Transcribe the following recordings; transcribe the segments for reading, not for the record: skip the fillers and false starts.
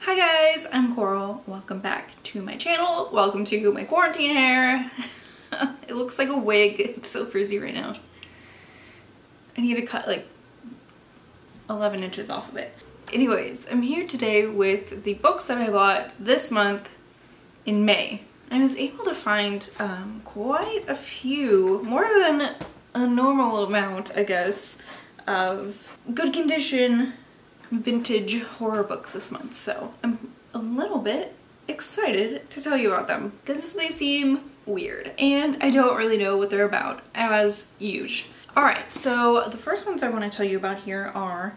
Hi guys, I'm Coral. Welcome back to my channel. Welcome to my quarantine hair. It looks like a wig. It's so frizzy right now. I need to cut like 11 inches off of it. Anyways, I'm here today with the books that I bought this month in May. I was able to find quite a few, more than a normal amount, I guess, of good condition vintage horror books this month, so I'm a little bit excited to tell you about them because they seem weird and I don't really know what they're about, as usual. Alright, so the first ones I want to tell you about here are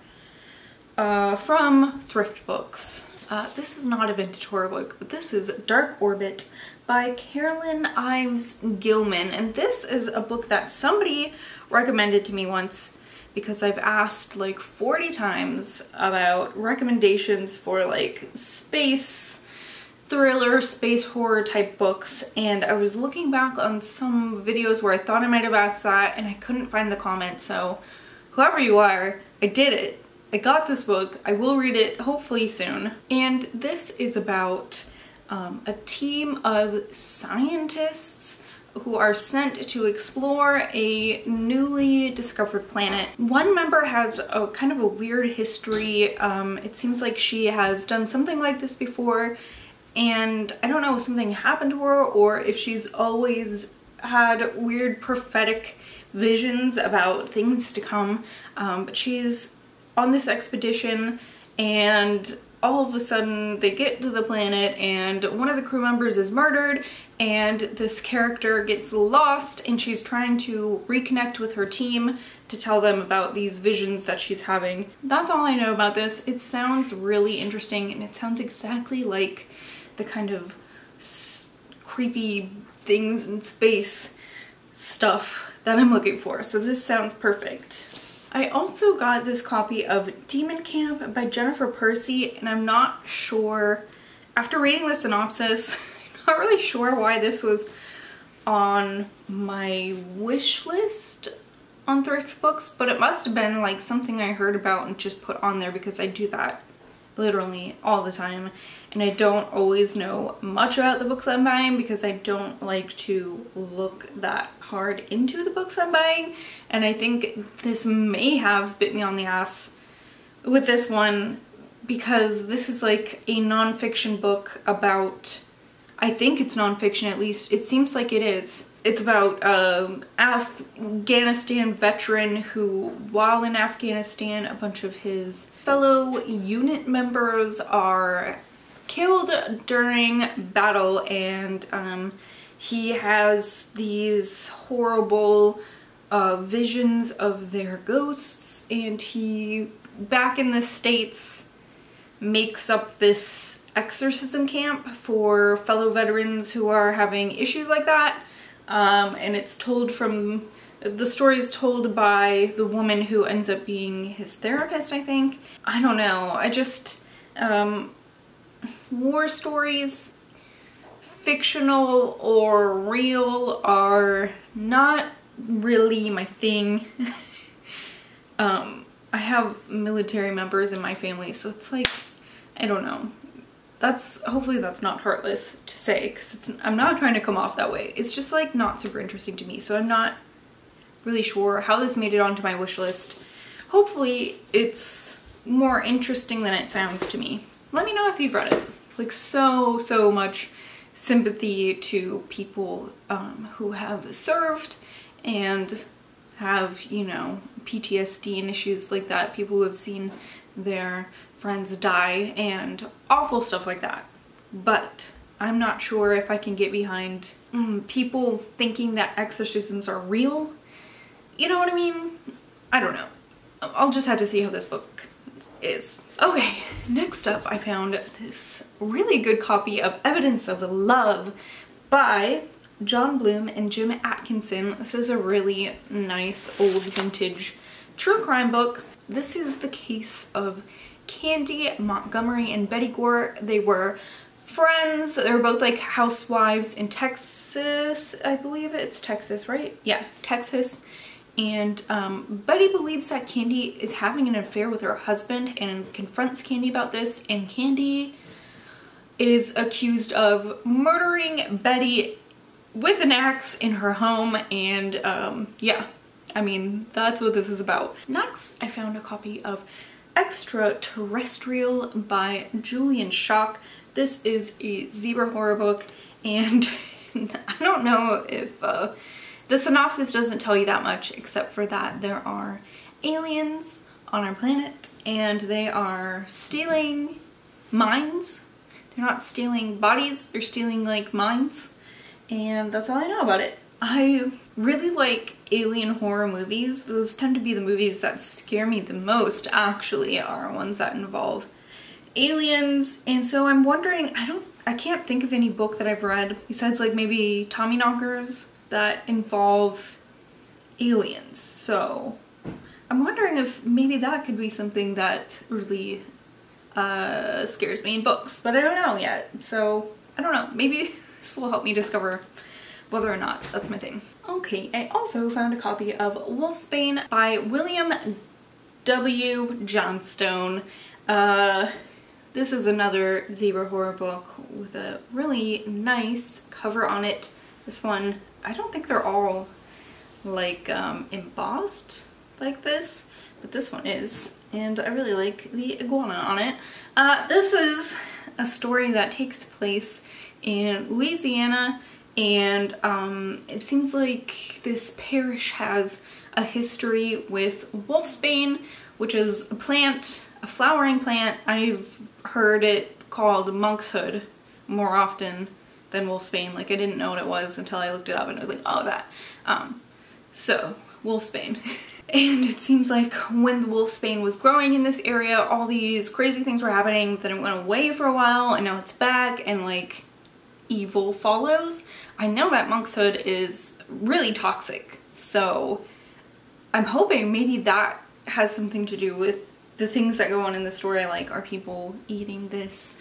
from Thrift Books. This is not a vintage horror book, but this is Dark Orbit by Carolyn Ives Gilman, and this is a book that somebody recommended to me once because I've asked like 40 times about recommendations for like space thriller, space horror type books, and I was looking back on some videos where I thought I might have asked that and I couldn't find the comment, so whoever you are, I did it. I got this book. I will read it hopefully soon. And this is about a team of scientists who are sent to explore a newly discovered planet. One member has a kind of a weird history. It seems like she has done something like this before, and I don't know if something happened to her or if she's always had weird prophetic visions about things to come, but she's on this expedition and all of a sudden they get to the planet and one of the crew members is murdered and this character gets lost and she's trying to reconnect with her team to tell them about these visions that she's having. That's all I know about this. It sounds really interesting and it sounds exactly like the kind of creepy things in space stuff that I'm looking for. So this sounds perfect. I also got this copy of Demon Camp by Jennifer Percy, and I'm not sure, after reading the synopsis, I'm not really sure why this was on my wish list on Thrift Books, but it must have been like something I heard about and just put on there because I do that literally all the time, and I don't always know much about the books I'm buying because I don't like to look that hard into the books I'm buying, and I think this may have bit me on the ass with this one because this is like a nonfiction book about, I think it's nonfiction, at least it seems like it is. It's about Afghanistan veteran who, while in Afghanistan, a bunch of his fellow unit members are killed during battle, and he has these horrible visions of their ghosts, and he, back in the States, makes up this exorcism camp for fellow veterans who are having issues like that. And it's told from, the story is told by the woman who ends up being his therapist, I think. I don't know, I just, war stories, fictional or real, are not really my thing. I have military members in my family, so it's like, I don't know. Hopefully that's not heartless to say, because I'm not trying to come off that way. It's just like not super interesting to me, so I'm not really sure how this made it onto my wish list. Hopefully it's more interesting than it sounds to me. Let me know if you've read it. Like so much sympathy to people who have served and have, you know, PTSD and issues like that. People who have seen their friends die and awful stuff like that. But I'm not sure if I can get behind people thinking that exorcisms are real. You know what I mean? I don't know. I'll just have to see how this book is. Okay, next up I found this really good copy of Evidence of Love by John Bloom and Jim Atkinson. This is a really nice old vintage true crime book. This is the case of Candy Montgomery and Betty Gore. They were friends. They were both like housewives in Texas. I believe it's Texas, right? Yeah, Texas. And Betty believes that Candy is having an affair with her husband and confronts Candy about this, and Candy is accused of murdering Betty with an axe in her home, and yeah, I mean, that's what this is about. Next, I found a copy of Extraterrestrial by Julian Schock. This is a zebra horror book, and I don't know if the synopsis doesn't tell you that much, except for that there are aliens on our planet and they are stealing minds. They're not stealing bodies, they're stealing like minds, and that's all I know about it. I really like alien horror movies. Those tend to be the movies that scare me the most, actually, are ones that involve aliens. And so I'm wondering, I can't think of any book that I've read besides like maybe Tommyknockers that involve aliens. So I'm wondering if maybe that could be something that really scares me in books, but I don't know yet. So I don't know, maybe this will help me discover whether or not that's my thing. Okay, I also found a copy of Wolfsbane by William W. Johnstone. This is another zebra horror book with a really nice cover on it. This one, I don't think they're all like embossed like this, but this one is, and I really like the iguana on it. This is a story that takes place in Louisiana, and it seems like this parish has a history with wolfsbane, which is a plant, a flowering plant. I've heard it called monkshood more often than wolfsbane. Like, I didn't know what it was until I looked it up and I was like, oh, that. So, wolfsbane. And it seems like when the wolfsbane was growing in this area, all these crazy things were happening, then it went away for a while and now it's back, and like evil follows. I know that monkshood is really toxic, so I'm hoping maybe that has something to do with the things that go on in the story. Like, are people eating this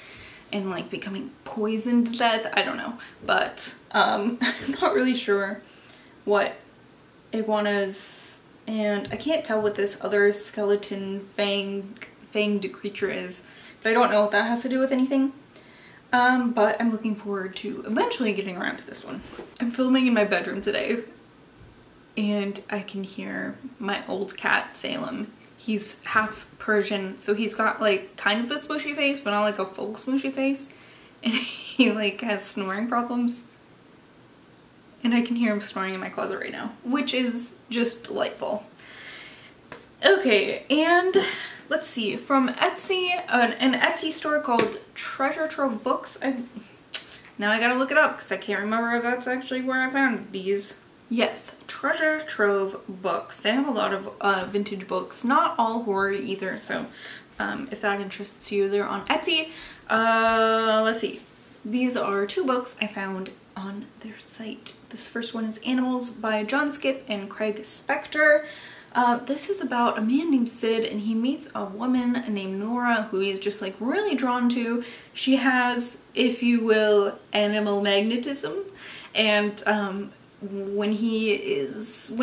and like becoming poisoned to death? I don't know, but I'm not really sure what iguanas, and I can't tell what this other skeleton fanged creature is, but I don't know what that has to do with anything. But I'm looking forward to eventually getting around to this one. I'm filming in my bedroom today, and I can hear my old cat, Salem. He's half Persian, so he's got like kind of a smooshy face, but not like a full smooshy face. And he like has snoring problems. And I can hear him snoring in my closet right now, which is just delightful. Okay, and let's see, from Etsy, an Etsy store called Treasure Trove Books. Now I gotta look it up because I can't remember if that's actually where I found these. Yes, Treasure Trove Books. They have a lot of vintage books, not all horror either, so if that interests you, they're on Etsy. Let's see. These are two books I found on their site. This first one is Animals by John Skip and Craig Spector. This is about a man named Sid, and he meets a woman named Nora who he's just like really drawn to. She has, if you will, animal magnetism, and when he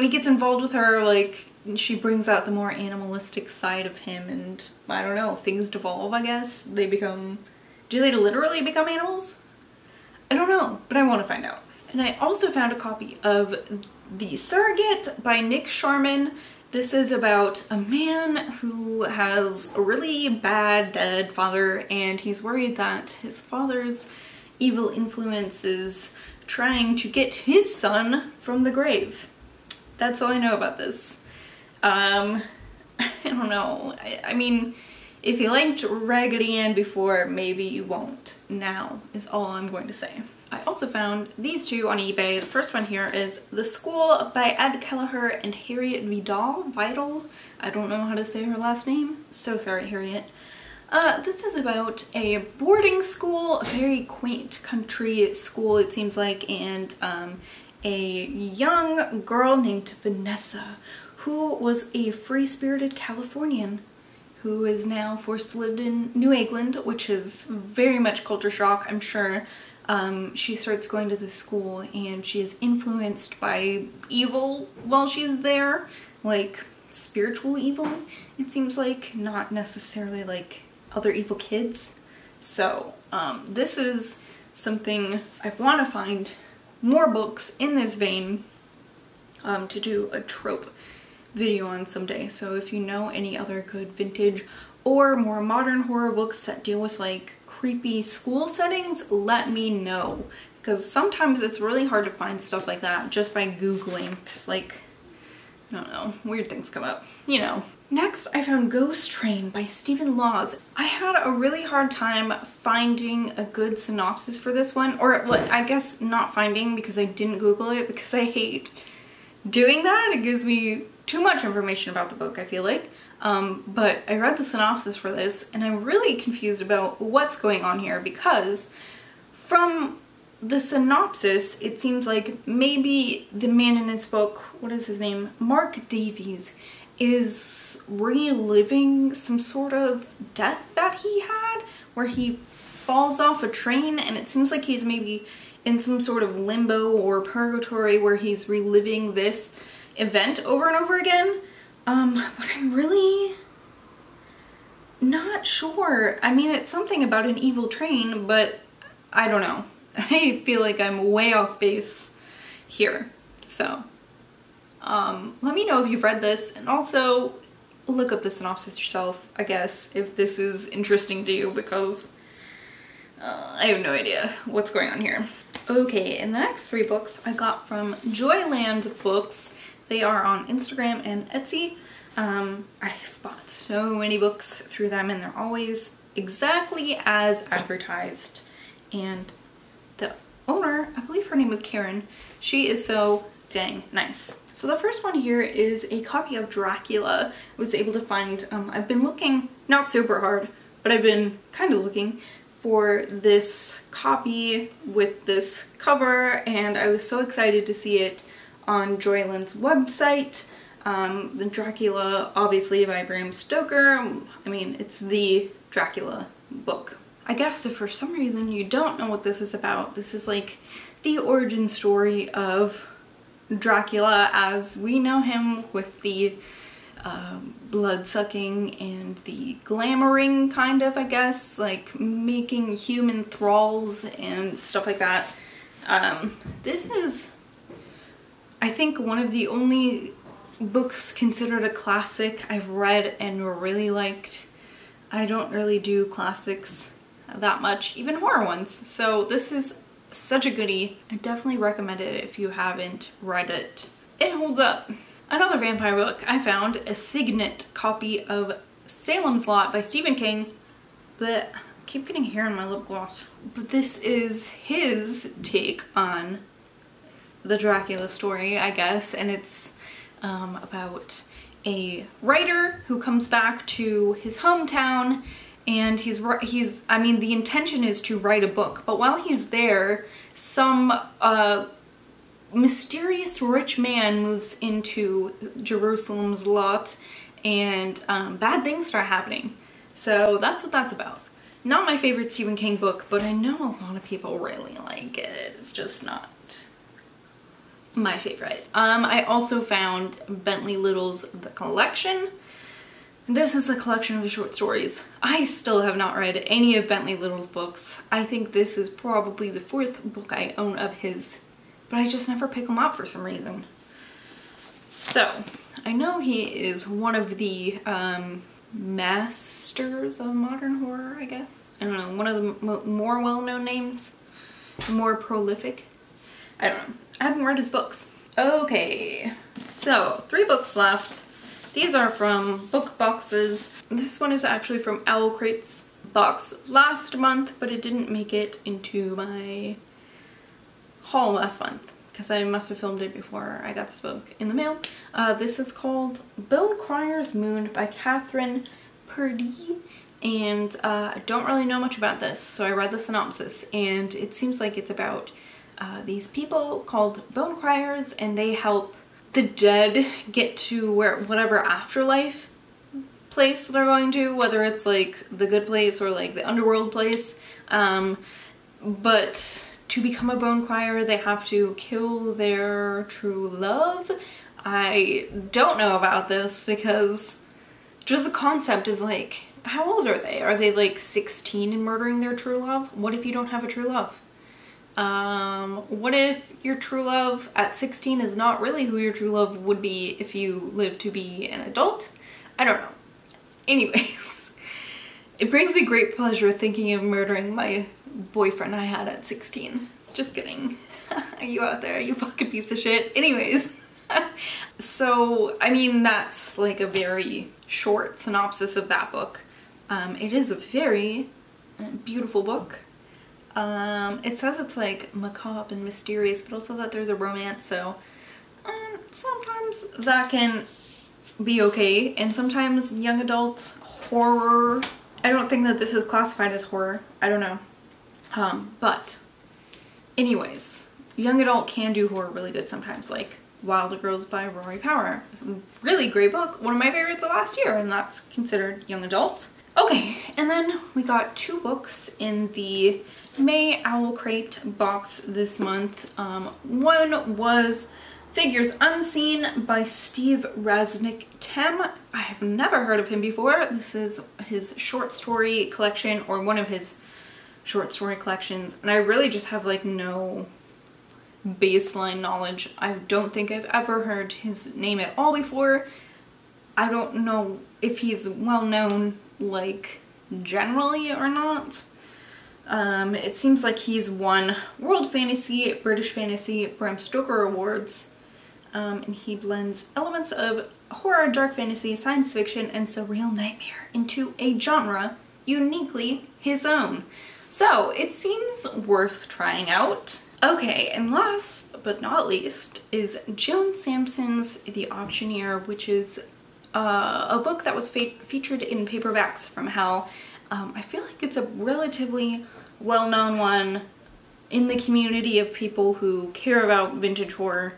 gets involved with her, like, she brings out the more animalistic side of him, and I don't know, things devolve, I guess. They become, do they literally become animals? I don't know, but I want to find out. And I also found a copy of The Surrogate by Nick Sharman. This is about a man who has a really bad dead father, and he's worried that his father's evil influence is trying to get his son from the grave. That's all I know about this. I don't know. I mean, if you liked Raggedy Ann before, maybe you won't now, is all I'm going to say. I also found these two on eBay. The first one here is The School by Ed Kelleher and Harriet Vidal. I don't know how to say her last name. So sorry, Harriet. This is about a boarding school, a very quaint country school it seems like, and a young girl named Vanessa who was a free-spirited Californian who is now forced to live in New England, which is very much culture shock, I'm sure. She starts going to this school and she is influenced by evil while she's there, like spiritual evil, it seems like, not necessarily like other evil kids. So this is something I want to find more books in this vein to do a trope video on someday. So if you know any other good vintage or more modern horror books that deal with like creepy school settings, let me know, because sometimes it's really hard to find stuff like that just by Googling, because like, I don't know, weird things come up, you know. Next, I found Ghost Train by Stephen Laws. I had a really hard time finding a good synopsis for this one, or well, I guess not finding because I didn't Google it, because I hate doing that. It gives me too much information about the book, I feel like. But I read the synopsis for this and I'm really confused about what's going on here, because from the synopsis it seems like maybe the man in this book, what is his name? Mark Davies, is reliving some sort of death that he had where he falls off a train, and it seems like he's maybe in some sort of limbo or purgatory where he's reliving this event over and over again. But I'm really not sure. I mean, it's something about an evil train, but I don't know. I feel like I'm way off base here. So, let me know if you've read this, and also look up the synopsis yourself, I guess, if this is interesting to you, because I have no idea what's going on here. Okay, and the next 3 books I got from Joyland Books. They are on Instagram and Etsy. I've bought so many books through them and they're always exactly as advertised. And the owner, I believe her name was Karen, she is so dang nice. So the first one here is a copy of Dracula. I was able to find, I've been looking, not super hard, but I've been kind of looking for this copy with this cover, and I was so excited to see it on Joyland's website. The Dracula, obviously by Bram Stoker. I mean, it's the Dracula book. I guess if for some reason you don't know what this is about, this is like the origin story of Dracula as we know him, with the blood-sucking and the glamoring, kind of, I guess, like making human thralls and stuff like that. This is, I think, one of the only books considered a classic I've read and really liked. I don't really do classics that much, even horror ones, so this is such a goodie. I definitely recommend it if you haven't read it. It holds up. Another vampire book I found, a Signet copy of Salem's Lot by Stephen King. But I keep getting hair in my lip gloss. But this is his take on the Dracula story, I guess, and it's about a writer who comes back to his hometown, and I mean, the intention is to write a book, but while he's there, some mysterious rich man moves into Jerusalem's lot, and bad things start happening. So that's what that's about. Not my favorite Stephen King book, but I know a lot of people really like it. It's just not my favorite. I also found Bentley Little's The Collection. This is a collection of short stories. I still have not read any of Bentley Little's books. I think this is probably the 4th book I own of his, but I just never pick them up for some reason. So, I know he is one of the masters of modern horror, I guess. I don't know, one of the more well-known names, more prolific. I don't know. I haven't read his books. Okay, so 3 books left. These are from book boxes. This one is actually from Owl Crate's box last month, but it didn't make it into my haul last month because I must have filmed it before I got this book in the mail. This is called Bone Crier's Moon by Catherine Purdy, and I don't really know much about this, so I read the synopsis, and it seems like it's about these people called Bone Criers, and they help the dead get to whatever afterlife place they're going to, whether it's like the good place or like the underworld place. But to become a bone crier, they have to kill their true love. I don't know about this because just the concept is like how old are they? Are they like 16 and murdering their true love? What if you don't have a true love? What if your true love at 16 is not really who your true love would be if you live to be an adult? I don't know. Anyways, it brings me great pleasure thinking of murdering my boyfriend I had at 16. Just kidding. You out there, you fucking piece of shit. Anyways, so, I mean, that's like a very short synopsis of that book. It is a very beautiful book. It says it's like macabre and mysterious, but also that there's a romance, so sometimes that can be okay, and sometimes young adults horror. I don't think that this is classified as horror. I don't know. But anyways, young adult can do horror really good sometimes, like Wild Girls by Rory Power. Really great book. One of my favorites of last year, and that's considered young adult. Okay, and then we got 2 books in the May Owl Crate box this month. One was Figures Unseen by Steve Raznick-Tem. I have never heard of him before. This is his short story collection, or one of his short story collections, and I really just have like no baseline knowledge. I don't think I've ever heard his name at all before. I don't know if he's well known like generally or not. It seems like he's won World Fantasy, British Fantasy, Bram Stoker Awards, and he blends elements of horror, dark fantasy, science fiction, and surreal nightmare into a genre uniquely his own. So it seems worth trying out. Okay, and last but not least is Joan Sampson's The Auctioneer, which is a book that was featured in Paperbacks from Hell. I feel like it's a relatively well-known one in the community of people who care about vintage horror,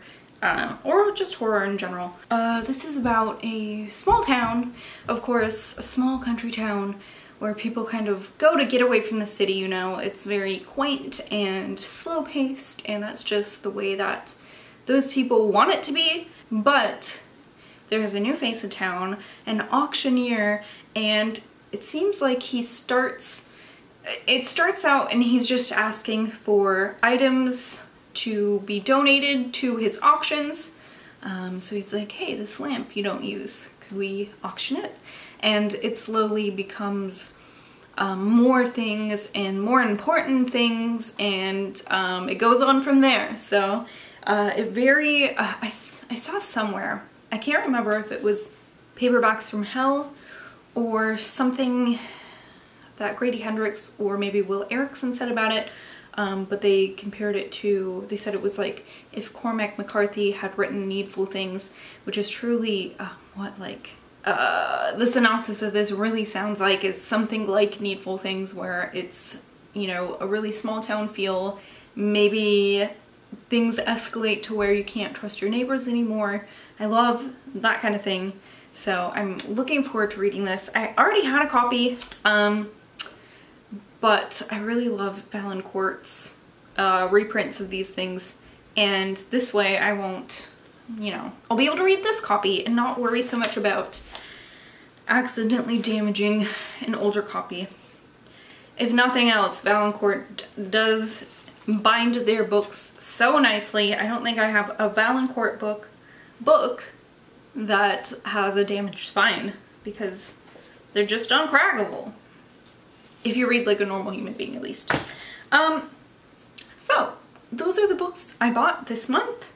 or just horror in general. This is about a small town, of course, a small country town, where people kind of go to get away from the city, you know. It's very quaint and slow-paced, and that's just the way that those people want it to be. But there's a new face in town, an auctioneer, and it seems like it starts out and he's just asking for items to be donated to his auctions. So he's like, hey, this lamp you don't use, could we auction it? And it slowly becomes more things and more important things, and it goes on from there. So I saw somewhere, I can't remember if it was Paperbacks from Hell or something that Grady Hendrix or maybe Will Erickson said about it, but they compared it to, they said it was like if Cormac McCarthy had written Needful Things, which is truly the synopsis of this really sounds like is something like Needful Things, where it's, you know, a really small town feel. Maybe things escalate to where you can't trust your neighbors anymore. I love that kind of thing. So I'm looking forward to reading this. I already had a copy, but I really love Valancourt's reprints of these things. And this way I won't, you know, I'll be able to read this copy and not worry so much about accidentally damaging an older copy. If nothing else, Valancourt does bind their books so nicely. I don't think I have a Valancourt book that has a damaged spine, because they're just uncrackable. If you read like a normal human being, at least. So those are the books I bought this month.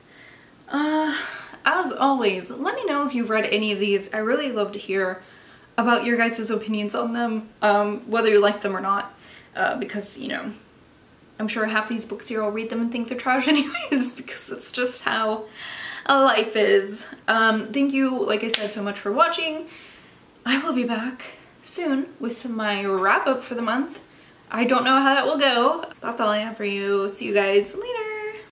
As always, let me know if you've read any of these. I really love to hear about your guys' opinions on them, whether you like them or not, because, you know, I'm sure half these books here I'll read them and think they're trash anyways, because it's just how life is. Thank you, like I said, so much for watching. I will be back soon with my wrap up for the month. I don't know how that will go. That's all I have for you. See you guys later.